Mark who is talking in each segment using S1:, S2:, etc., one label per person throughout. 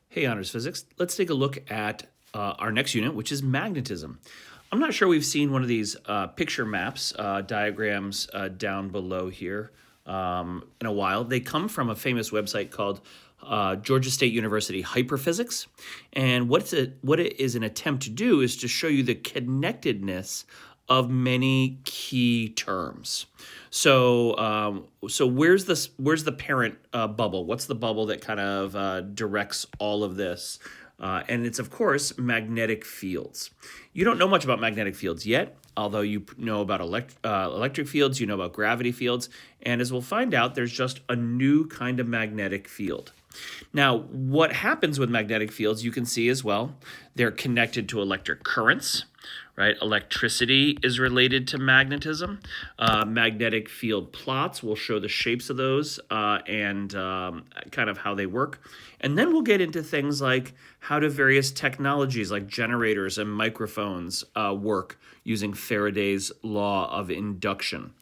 S1: Hey, Honors Physics, let's take a look at our next unit, which is magnetism. I'm not sure we've seen one of these picture maps, diagrams down below here in a while. They come from a famous website called Georgia State University Hyperphysics. And what it is an attempt to do is to show you the connectedness of many key terms. So where's the parent bubble? What's the bubble that kind of directs all of this? And it's, of course, magnetic fields. You don't know much about magnetic fields yet, although you know about electric fields, you know about gravity fields, and as we'll find out, there's just a new kind of magnetic field. Now, what happens with magnetic fields, you can see as well, they're connected to electric currents, right? Electricity is related to magnetism. Magnetic field plots will show the shapes of those and kind of how they work. And then we'll get into things like how do various technologies like generators and microphones work using Faraday's law of induction.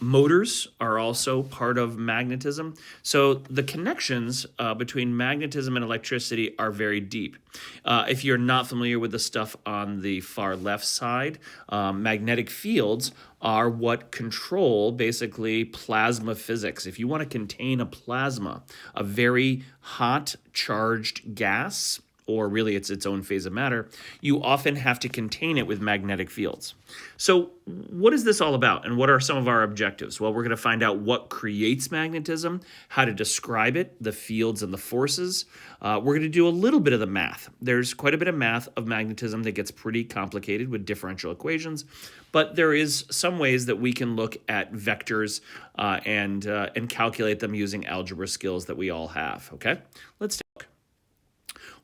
S1: Motors are also part of magnetism. So the connections between magnetism and electricity are very deep. If you're not familiar with the stuff on the far left side, magnetic fields are what control basically plasma physics. If you want to contain a plasma, a very hot charged gas, or really it's its own phase of matter, you often have to contain it with magnetic fields. So what is this all about, and what are some of our objectives? Well, we're going to find out what creates magnetism, how to describe it, the fields and the forces. We're going to do a little bit of the math. There's quite a bit of math of magnetism that gets pretty complicated with differential equations, but there is some ways that we can look at vectors and calculate them using algebra skills that we all have, okay? Let's take a look.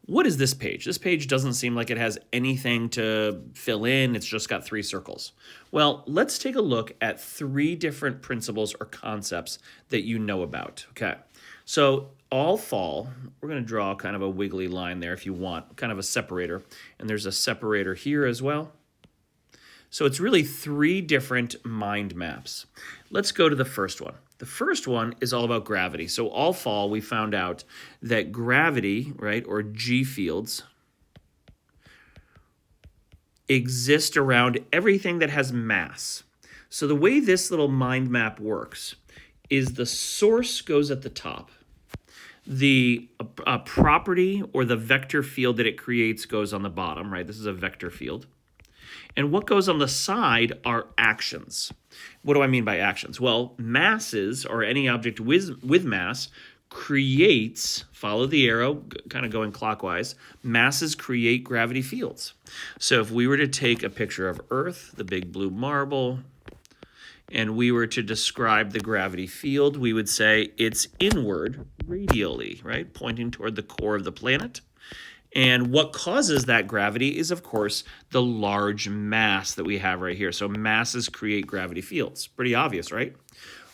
S1: What is this page? This page doesn't seem like it has anything to fill in. It's just got 3 circles. Well, let's take a look at 3 different principles or concepts that you know about. Okay, so all fall, we're going to draw kind of a wiggly line there if you want, kind of a separator. And there's a separator here as well. So it's really 3 different mind maps. Let's go to the first one. The first one is all about gravity. So all fall, we found out that gravity, right, or G fields, exist around everything that has mass. So the way this little mind map works is the source goes at the top. The property or the vector field that it creates goes on the bottom, right? This is a vector field. And what goes on the side are actions. What do I mean by actions? Well, masses, or any object with mass, creates, follow the arrow, kind of going clockwise, masses create gravity fields. So if we were to take a picture of Earth, the big blue marble, and we were to describe the gravity field, we would say it's inward radially, right, pointing toward the core of the planet. And what causes that gravity is, of course, the large mass that we have right here. So masses create gravity fields. Pretty obvious, right?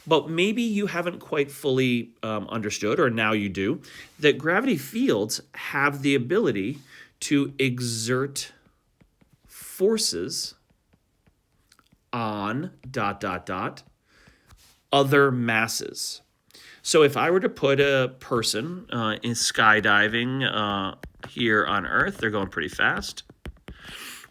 S1: But maybe you haven't quite fully understood, or now you do, that gravity fields have the ability to exert forces on ... other masses. So if I were to put a person in skydiving here on Earth, they're going pretty fast.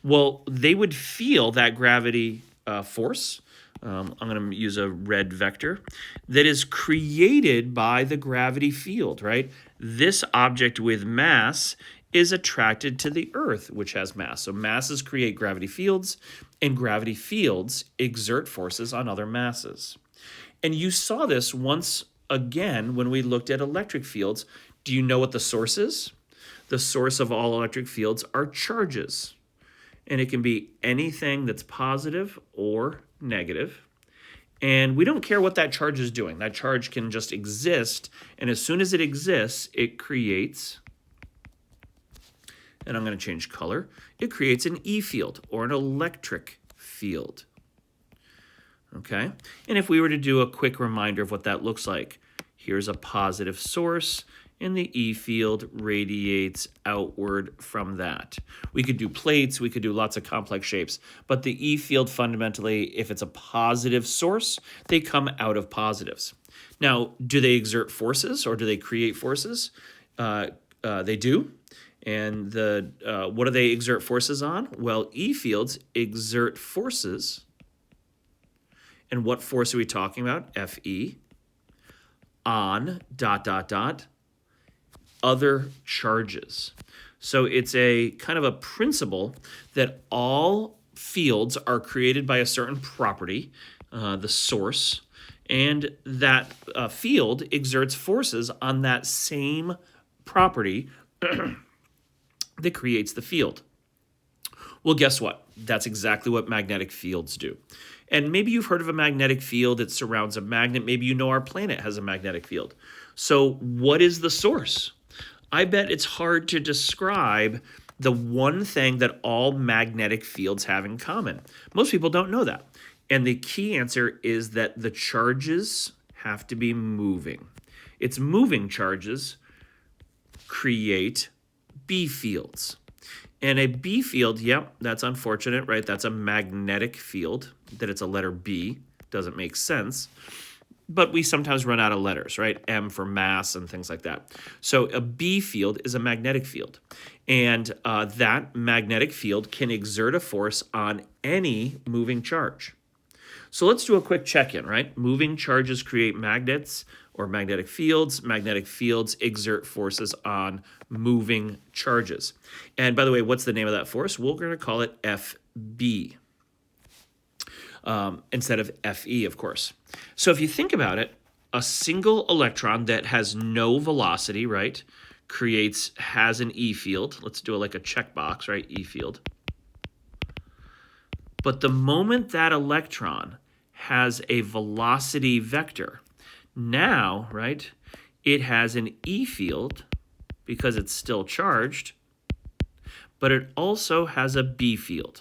S1: Well, they would feel that gravity force. I'm going to use a red vector that is created by the gravity field, right? This object with mass is attracted to the Earth, which has mass. So masses create gravity fields, and gravity fields exert forces on other masses. And you saw this once again when we looked at electric fields. Do you know what the source is? The source of all electric fields are charges. And it can be anything that's positive or negative. And we don't care what that charge is doing. That charge can just exist. And as soon as it exists, it creates, and I'm going to change color, it creates an E field or an electric field. Okay? And if we were to do a quick reminder of what that looks like, here's a positive source, and the E field radiates outward from that. We could do plates, we could do lots of complex shapes, but the E field fundamentally, if it's a positive source, they come out of positives. Now, do they exert forces or do they create forces? They do. And what do they exert forces on? Well, E fields exert forces. And what force are we talking about? Fe on ... other charges. So it's a kind of a principle that all fields are created by a certain property, the source, and that field exerts forces on that same property that creates the field. Well, guess what? That's exactly what magnetic fields do. And maybe you've heard of a magnetic field that surrounds a magnet. Maybe you know our planet has a magnetic field. So what is the source? I bet it's hard to describe the one thing that all magnetic fields have in common. Most people don't know that. And the key answer is that the charges have to be moving. It's moving charges create B fields. And a B field, yep, that's unfortunate, right? That's a magnetic field, that it's a letter B. Doesn't make sense. But we sometimes run out of letters, right? M for mass and things like that. So a B field is a magnetic field. And that magnetic field can exert a force on any moving charge. So let's do a quick check-in, right? Moving charges create magnets or magnetic fields. Magnetic fields exert forces on moving charges. And by the way, what's the name of that force? We're going to call it FB instead of FE, of course. So if you think about it, a single electron that has no velocity, right, has an E field. Let's do it like a checkbox, right? E field. But the moment that electron has a velocity vector, now, right, it has an E field because it's still charged, but it also has a B field.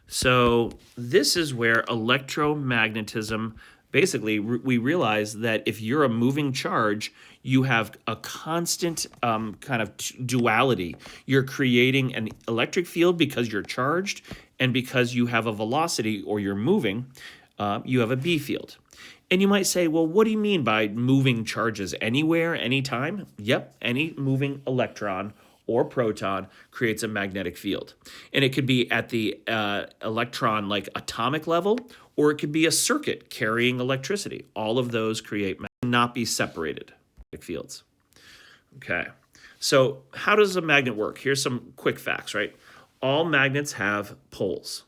S1: So this is where electromagnetism, basically, we realize that if you're a moving charge, you have a constant kind of duality. You're creating an electric field because you're charged, and because you have a velocity or you're moving, you have a B field. And you might say, well, what do you mean by moving charges? Anywhere, anytime? Yep, any moving electron or proton creates a magnetic field. And it could be at the electron, like atomic level, or it could be a circuit carrying electricity. All of those not be separated magnetic fields. Okay, so how does a magnet work? Here's some quick facts, right? All magnets have poles,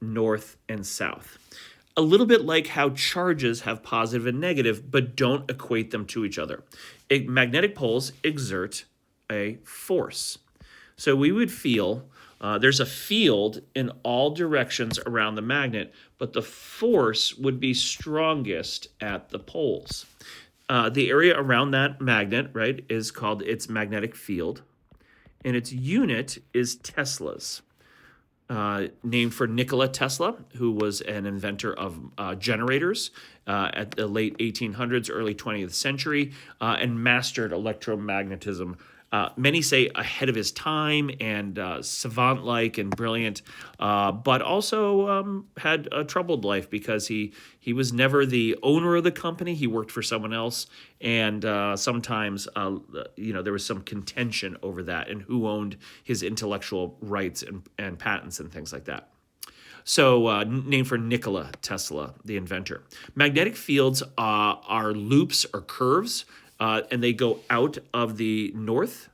S1: north and south. A little bit like how charges have positive and negative, but don't equate them to each other. Magnetic poles exert a force. So we would feel there's a field in all directions around the magnet, but the force would be strongest at the poles. The area around that magnet, right, is called its magnetic field, and its unit is Teslas. Named for Nikola Tesla, who was an inventor of generators at the late 1800s, early 20th century, and mastered electromagnetism. Many say ahead of his time and savant-like and brilliant, but also had a troubled life because he was never the owner of the company. He worked for someone else, and sometimes there was some contention over that and who owned his intellectual rights and patents and things like that. So named for Nikola Tesla, the inventor. Magnetic fields are loops or curves, and they go out of the north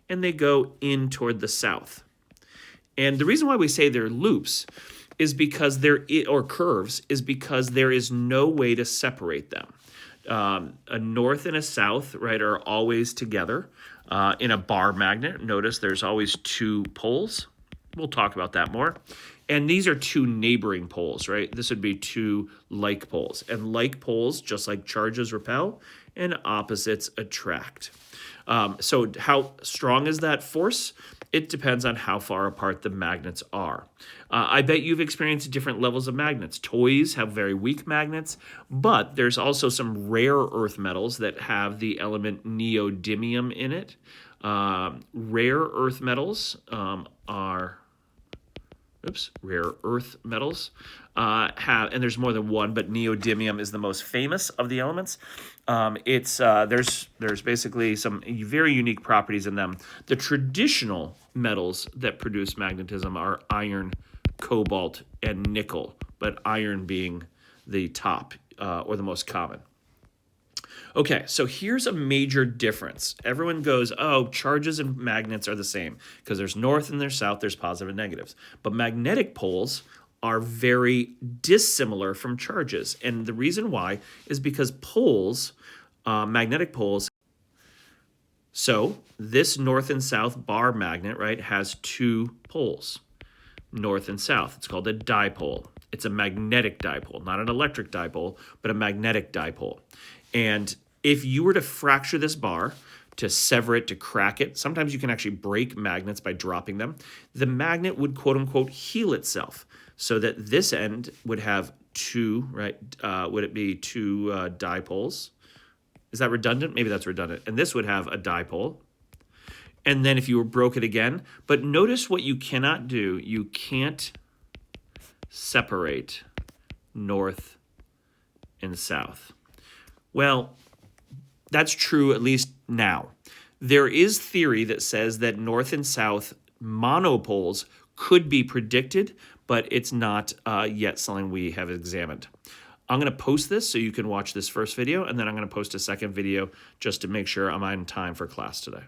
S1: and they go in toward the south. And the reason why we say they're loops is because or curves is because there is no way to separate them. A north and a south, right, are always together. In a bar magnet, notice there's always two poles. We'll talk about that more. And these are two neighboring poles, right? This would be two like poles. And like poles, just like charges repel, and opposites attract. So how strong is that force? It depends on how far apart the magnets are. I bet you've experienced different levels of magnets. Toys have very weak magnets, but there's also some rare earth metals that have the element neodymium in it. Rare earth metals are rare earth metals and there's more than one, but neodymium is the most famous of the elements. There's basically some very unique properties in them. The traditional metals that produce magnetism are iron, cobalt, and nickel, but iron being the top or the most common. Okay, so here's a major difference. Everyone goes, oh, charges and magnets are the same because there's north and there's south, there's positive and negatives. But magnetic poles are very dissimilar from charges. And the reason why is because poles, magnetic poles, so this north and south bar magnet, right, has two poles, north and south. It's called a dipole. It's a magnetic dipole, not an electric dipole, but a magnetic dipole. And if you were to fracture this bar, to sever it, to crack it, sometimes you can actually break magnets by dropping them. The magnet would, quote unquote, heal itself so that this end would have two, right? Would it be two dipoles? Is that redundant? Maybe that's redundant. And this would have a dipole. And then if you broke it again, but notice what you cannot do. You can't separate north and south. Well, that's true at least now. There is theory that says that north and south monopoles could be predicted, but it's not yet something we have examined. I'm going to post this so you can watch this first video, and then I'm going to post a second video just to make sure I'm on time for class today.